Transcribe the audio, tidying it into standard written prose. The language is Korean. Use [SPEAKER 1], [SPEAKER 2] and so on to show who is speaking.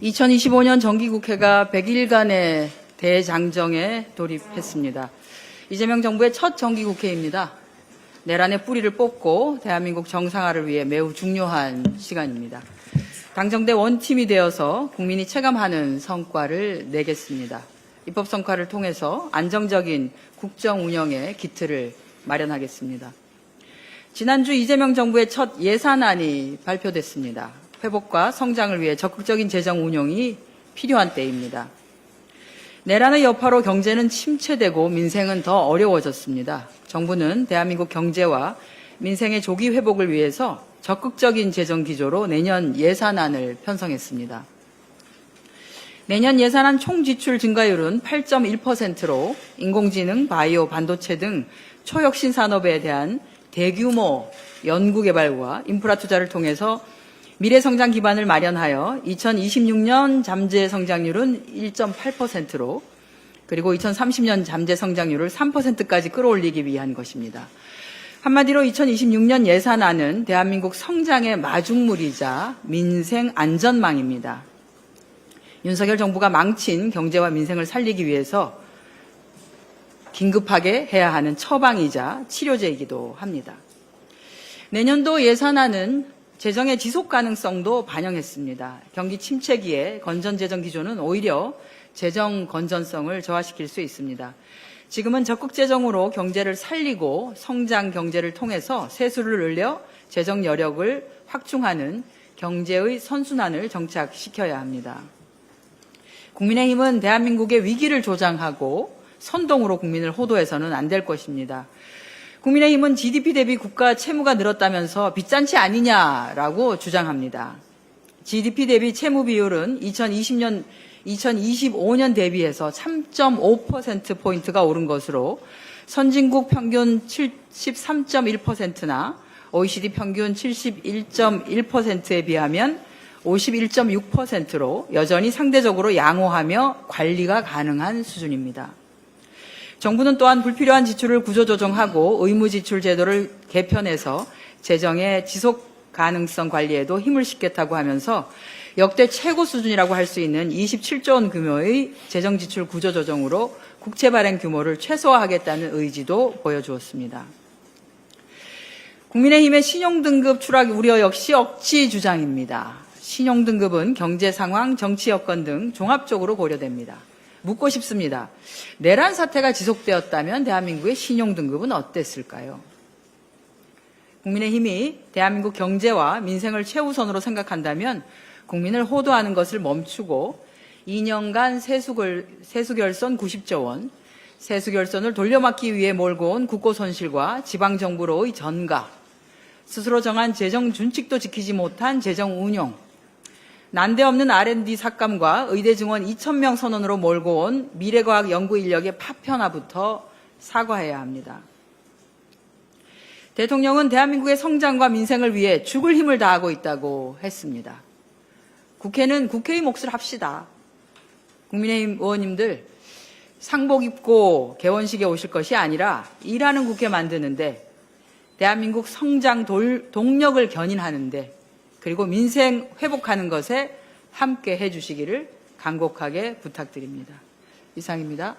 [SPEAKER 1] 2025년 정기국회가 100일간의 대장정에 돌입했습니다. 이재명 정부의 첫 정기국회입니다. 내란의 뿌리를 뽑고 대한민국 정상화를 위해 매우 중요한 시간입니다. 당정대 원팀이 되어서 국민이 체감하는 성과를 내겠습니다. 입법 성과를 통해서 안정적인 국정 운영의 기틀을 마련하겠습니다. 지난주 이재명 정부의 첫 예산안이 발표됐습니다. 회복과 성장을 위해 적극적인 재정 운용이 필요한 때입니다. 내란의 여파로 경제는 침체되고 민생은 더 어려워졌습니다. 정부는 대한민국 경제와 민생의 조기 회복을 위해서 적극적인 재정 기조로 내년 예산안을 편성했습니다. 내년 예산안 총 지출 증가율은 8.1%로 인공지능, 바이오, 반도체 등 초혁신 산업에 대한 대규모 연구개발과 인프라 투자를 통해서 미래성장 기반을 마련하여 2026년 잠재 성장률은 1.8%로 그리고 2030년 잠재 성장률을 3%까지 끌어올리기 위한 것입니다. 한마디로 2026년 예산안은 대한민국 성장의 마중물이자 민생 안전망입니다. 윤석열 정부가 망친 경제와 민생을 살리기 위해서 긴급하게 해야 하는 처방이자 치료제이기도 합니다. 내년도 예산안은 재정의 지속 가능성도 반영했습니다. 경기 침체기에 건전재정 기조는 오히려 재정 건전성을 저하시킬 수 있습니다. 지금은 적극 재정으로 경제를 살리고 성장 경제를 통해서 세수를 늘려 재정 여력을 확충하는 경제의 선순환을 정착시켜야 합니다. 국민의힘은 대한민국의 위기를 조장하고 선동으로 국민을 호도해서는 안 될 것입니다. 국민의힘은 GDP 대비 국가 채무가 늘었다면서 빚잔치 아니냐라고 주장합니다. GDP 대비 채무 비율은 2025년 대비해서 3.5%포인트가 오른 것으로 선진국 평균 73.1%나 OECD 평균 71.1%에 비하면 51.6%로 여전히 상대적으로 양호하며 관리가 가능한 수준입니다. 정부는 또한 불필요한 지출을 구조조정하고 의무지출 제도를 개편해서 재정의 지속 가능성 관리에도 힘을 싣겠다고 하면서 역대 최고 수준이라고 할 수 있는 27조 원 규모의 재정지출 구조조정으로 국채 발행 규모를 최소화하겠다는 의지도 보여주었습니다. 국민의힘의 신용등급 추락 우려 역시 억지 주장입니다. 신용등급은 경제 상황, 정치 여건 등 종합적으로 고려됩니다. 묻고 싶습니다. 내란 사태가 지속되었다면 대한민국의 신용등급은 어땠을까요? 국민의힘이 대한민국 경제와 민생을 최우선으로 생각한다면 국민을 호도하는 것을 멈추고 2년간 세수결손 90조 원, 세수결손을 돌려막기 위해 몰고 온 국고손실과 지방정부로의 전가, 스스로 정한 재정 준칙도 지키지 못한 재정 운용, 난데없는 R&D 삭감과 의대 증원 2,000명 선언으로 몰고 온 미래과학 연구 인력의 파편화부터 사과해야 합니다. 대통령은 대한민국의 성장과 민생을 위해 죽을 힘을 다하고 있다고 했습니다. 국회는 국회의 몫을 합시다. 국민의힘 의원님들 상복 입고 개원식에 오실 것이 아니라 일하는 국회 만드는데 대한민국 성장 동력을 견인하는데 그리고 민생 회복하는 것에 함께 해주시기를 간곡하게 부탁드립니다. 이상입니다.